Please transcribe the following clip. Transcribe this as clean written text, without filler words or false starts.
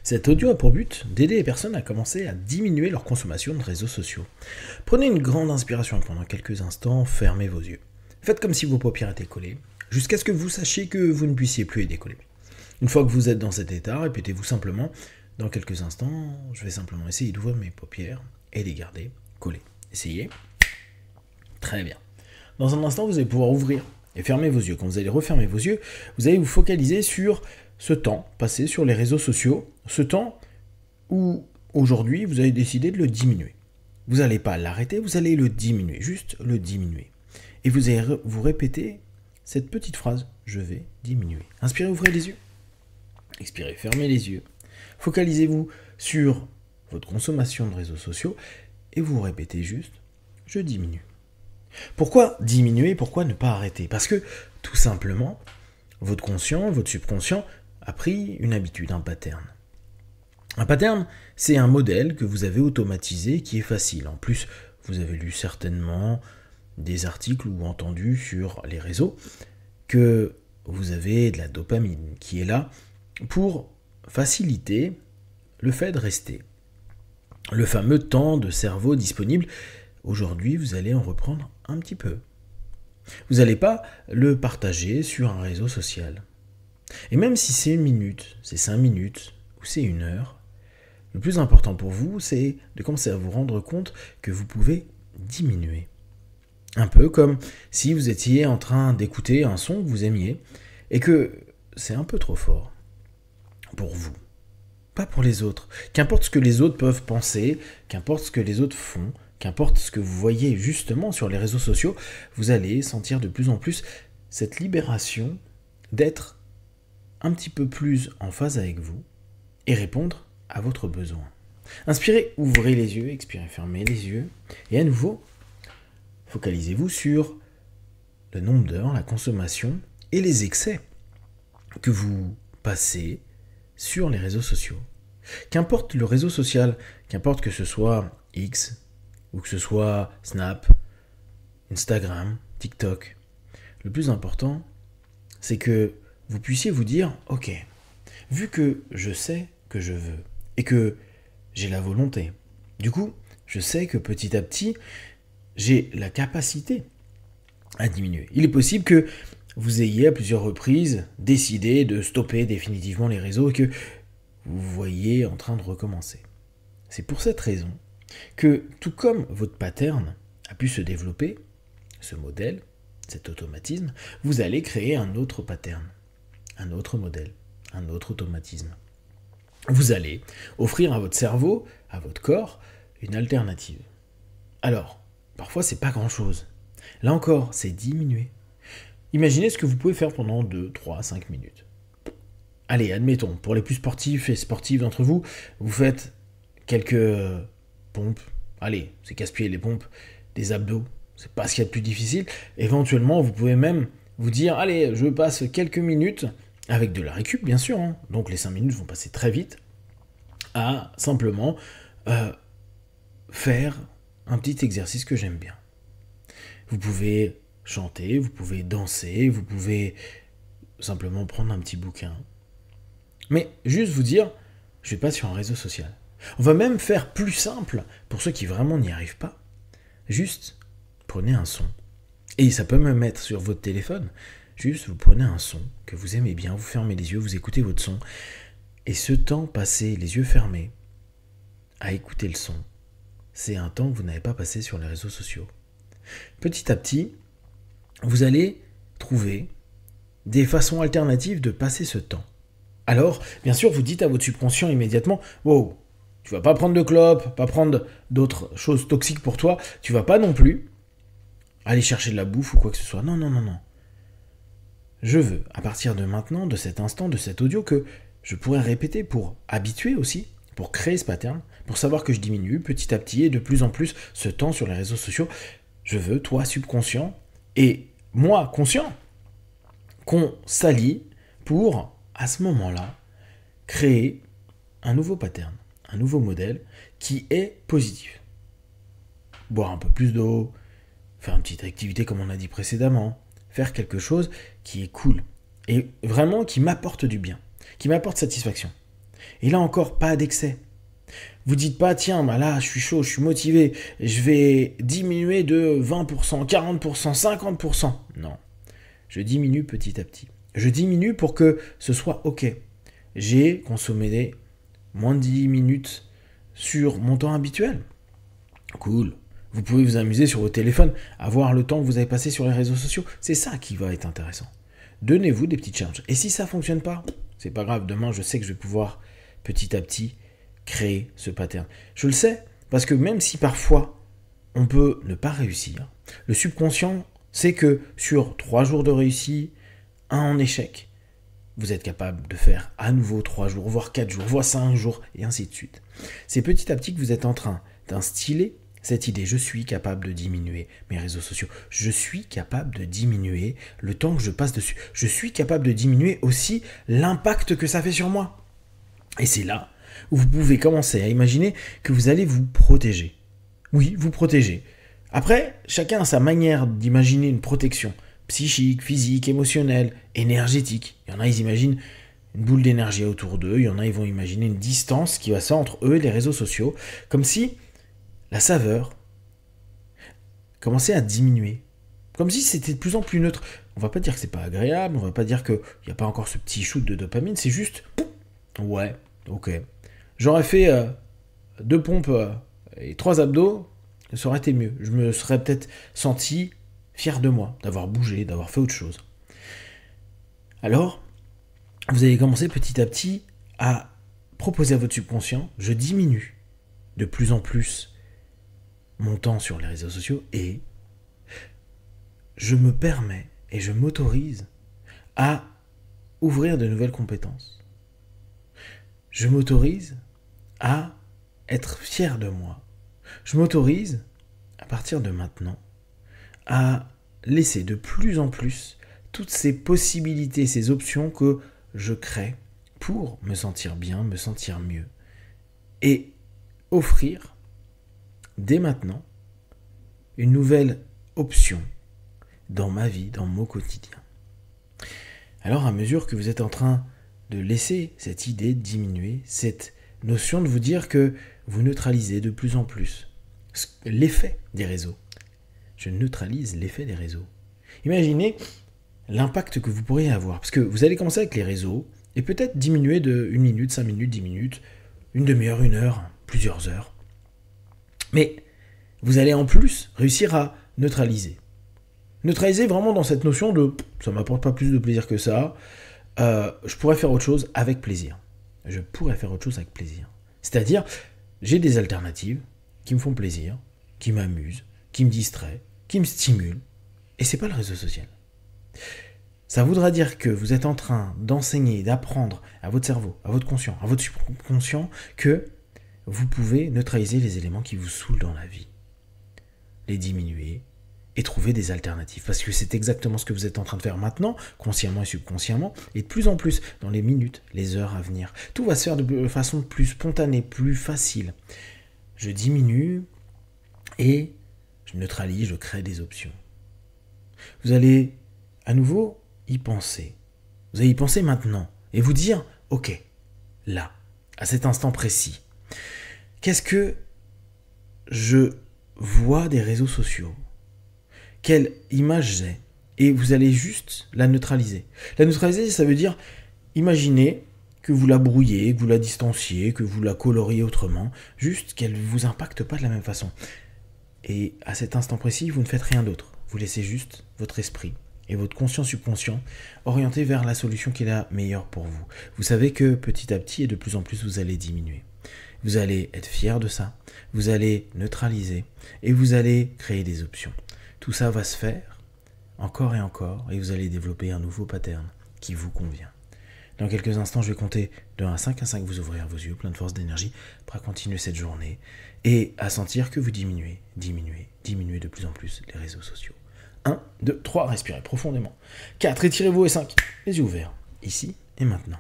Cet audio a pour but d'aider les personnes à commencer à diminuer leur consommation de réseaux sociaux. Prenez une grande inspiration pendant quelques instants, fermez vos yeux. Faites comme si vos paupières étaient collées, jusqu'à ce que vous sachiez que vous ne puissiez plus les décoller. Une fois que vous êtes dans cet état, répétez-vous simplement, dans quelques instants, je vais simplement essayer d'ouvrir mes paupières et les garder collées. Essayez. Très bien. Dans un instant, vous allez pouvoir ouvrir et fermer vos yeux. Quand vous allez refermer vos yeux, vous allez vous focaliser sur ce temps passé sur les réseaux sociaux, ce temps où aujourd'hui vous avez décidé de le diminuer. Vous n'allez pas l'arrêter, vous allez le diminuer, juste le diminuer. Et vous allez vous répéter cette petite phrase, je vais diminuer. Inspirez, ouvrez les yeux. Expirez, fermez les yeux. Focalisez-vous sur votre consommation de réseaux sociaux et vous répétez juste, je diminue. Pourquoi diminuer? Pourquoi ne pas arrêter? Parce que, tout simplement, votre conscient, votre subconscient a pris une habitude, un pattern. Un pattern, c'est un modèle que vous avez automatisé qui est facile. En plus, vous avez lu certainement des articles ou entendu sur les réseaux que vous avez de la dopamine qui est là pour faciliter le fait de rester. Le fameux temps de cerveau disponible, aujourd'hui, vous allez en reprendre un petit peu. Vous n'allez pas le partager sur un réseau social. Et même si c'est 1 minute, c'est 5 minutes ou c'est 1 heure, le plus important pour vous, c'est de commencer à vous rendre compte que vous pouvez diminuer. Un peu comme si vous étiez en train d'écouter un son que vous aimiez et que c'est un peu trop fort pour vous, pas pour les autres. Qu'importe ce que les autres peuvent penser, qu'importe ce que les autres font, qu'importe ce que vous voyez justement sur les réseaux sociaux, vous allez sentir de plus en plus cette libération d'être un petit peu plus en phase avec vous et répondre à votre besoin. Inspirez, ouvrez les yeux, expirez, fermez les yeux et à nouveau, focalisez-vous sur le nombre d'heures, la consommation et les excès que vous passez sur les réseaux sociaux. Qu'importe le réseau social, qu'importe que ce soit X, ou que ce soit Snap, Instagram, TikTok, le plus important, c'est que vous puissiez vous dire, ok, vu que je sais que je veux, et que j'ai la volonté, du coup, je sais que petit à petit, j'ai la capacité à diminuer. Il est possible que vous ayez à plusieurs reprises décidé de stopper définitivement les réseaux et que vous voyez en train de recommencer. C'est pour cette raison que, tout comme votre pattern a pu se développer, ce modèle, cet automatisme, vous allez créer un autre pattern, un autre modèle, un autre automatisme. Vous allez offrir à votre cerveau, à votre corps, une alternative. Alors, parfois c'est pas grand-chose. Là encore, c'est diminuer. Imaginez ce que vous pouvez faire pendant 2, 3, 5 minutes. Allez, admettons, pour les plus sportifs et sportives d'entre vous, vous faites quelques pompes. Allez, c'est casse-pied les pompes, des abdos, c'est pas ce qu'il y a de plus difficile. Éventuellement, vous pouvez même vous dire, allez, je passe quelques minutes, avec de la récup bien sûr, donc les 5 minutes vont passer très vite, à simplement faire un petit exercice que j'aime bien. Vous pouvez chanter, vous pouvez danser, vous pouvez simplement prendre un petit bouquin. Mais juste vous dire, je vais pas sur un réseau social. On va même faire plus simple pour ceux qui vraiment n'y arrivent pas. Juste, prenez un son. Et ça peut même être sur votre téléphone. Juste, vous prenez un son que vous aimez bien, vous fermez les yeux, vous écoutez votre son. Et ce temps passé, les yeux fermés, à écouter le son, c'est un temps que vous n'avez pas passé sur les réseaux sociaux. Petit à petit, vous allez trouver des façons alternatives de passer ce temps. Alors, bien sûr, vous dites à votre subconscient immédiatement, wow, tu vas pas prendre de clope, pas prendre d'autres choses toxiques pour toi, tu vas pas non plus aller chercher de la bouffe ou quoi que ce soit. Non, non, non, non. Je veux, à partir de maintenant, de cet instant, de cet audio, que je pourrais répéter pour habituer aussi, pour créer ce pattern, pour savoir que je diminue petit à petit et de plus en plus ce temps sur les réseaux sociaux. Je veux, toi, subconscient, et moi, conscient, qu'on s'allie pour, à ce moment-là, créer un nouveau pattern, un nouveau modèle qui est positif. Boire un peu plus d'eau, faire une petite activité comme on a dit précédemment, faire quelque chose qui est cool et vraiment qui m'apporte du bien, qui m'apporte satisfaction. Et là encore, pas d'excès. Vous dites pas, tiens, bah là, je suis chaud, je suis motivé, je vais diminuer de 20%, 40%, 50%. Non, je diminue petit à petit. Je diminue pour que ce soit OK. J'ai consommé moins de 10 minutes sur mon temps habituel. Cool. Vous pouvez vous amuser sur vos téléphones, à voir le temps que vous avez passé sur les réseaux sociaux. C'est ça qui va être intéressant. Donnez-vous des petits challenges. Et si ça ne fonctionne pas, c'est pas grave. Demain, je sais que je vais pouvoir petit à petit créer ce pattern. Je le sais, parce que même si parfois on peut ne pas réussir, le subconscient sait que sur 3 jours de réussite, 1 en échec, vous êtes capable de faire à nouveau 3 jours, voire 4 jours, voire 5 jours, et ainsi de suite. C'est petit à petit que vous êtes en train d'instiller cette idée. Je suis capable de diminuer mes réseaux sociaux. Je suis capable de diminuer le temps que je passe dessus. Je suis capable de diminuer aussi l'impact que ça fait sur moi. Et c'est là où vous pouvez commencer à imaginer que vous allez vous protéger. Oui, vous protéger. Après, chacun a sa manière d'imaginer une protection. Psychique, physique, émotionnelle, énergétique. Il y en a, ils imaginent une boule d'énergie autour d'eux. Il y en a, ils vont imaginer une distance qui va se faire entre eux et les réseaux sociaux. Comme si la saveur commençait à diminuer. Comme si c'était de plus en plus neutre. On va pas dire que c'est pas agréable, on va pas dire qu'il n'y a pas encore ce petit shoot de dopamine, c'est juste... Ouais, ok. J'aurais fait 2 pompes et 3 abdos, ça aurait été mieux. Je me serais peut-être senti fier de moi, d'avoir bougé, d'avoir fait autre chose. Alors, vous allez commencer petit à petit à proposer à votre subconscient, je diminue de plus en plus mon temps sur les réseaux sociaux et je me permets et je m'autorise à ouvrir de nouvelles compétences. Je m'autorise à être fier de moi. Je m'autorise, à partir de maintenant, à laisser de plus en plus toutes ces possibilités, ces options que je crée pour me sentir bien, me sentir mieux. Et offrir, dès maintenant, une nouvelle option dans ma vie, dans mon quotidien. Alors, à mesure que vous êtes en train de laisser cette idée diminuer, cette notion de vous dire que vous neutralisez de plus en plus l'effet des réseaux. Je neutralise l'effet des réseaux. Imaginez l'impact que vous pourriez avoir. Parce que vous allez commencer avec les réseaux et peut-être diminuer de 1 minute, 5 minutes, 10 minutes, une demi-heure, 1 heure, plusieurs heures. Mais vous allez en plus réussir à neutraliser. Neutraliser vraiment dans cette notion de ça ne m'apporte pas plus de plaisir que ça. Je pourrais faire autre chose avec plaisir. Je pourrais faire autre chose avec plaisir. C'est-à-dire, j'ai des alternatives qui me font plaisir, qui m'amusent, qui me distraient, qui me stimulent. Et c'est pas le réseau social. Ça voudra dire que vous êtes en train d'enseigner, d'apprendre à votre cerveau, à votre conscient, à votre subconscient que vous pouvez neutraliser les éléments qui vous saoulent dans la vie. Les diminuer et trouver des alternatives. Parce que c'est exactement ce que vous êtes en train de faire maintenant, consciemment et subconsciemment, et de plus en plus dans les minutes, les heures à venir. Tout va se faire de façon plus spontanée, plus facile. Je diminue et je neutralise, je crée des options. Vous allez à nouveau y penser. Vous allez y penser maintenant et vous dire, ok, là, à cet instant précis, qu'est-ce que je vois des réseaux sociaux? Quelle image j'ai? Et vous allez juste la neutraliser. La neutraliser, ça veut dire, imaginez que vous la brouillez, que vous la distanciez, que vous la coloriez autrement, juste qu'elle ne vous impacte pas de la même façon. Et à cet instant précis, vous ne faites rien d'autre. Vous laissez juste votre esprit et votre conscient subconscient orienté vers la solution qui est la meilleure pour vous. Vous savez que petit à petit et de plus en plus, vous allez diminuer. Vous allez être fier de ça, vous allez neutraliser et vous allez créer des options. Tout ça va se faire encore et encore et vous allez développer un nouveau pattern qui vous convient. Dans quelques instants, je vais compter de 1 à 5. À 5, vous ouvrirez vos yeux, plein de force, d'énergie, prêt à continuer cette journée et à sentir que vous diminuez de plus en plus les réseaux sociaux. 1, 2, 3, respirez profondément. 4, étirez-vous et 5, les yeux ouverts, ici et maintenant.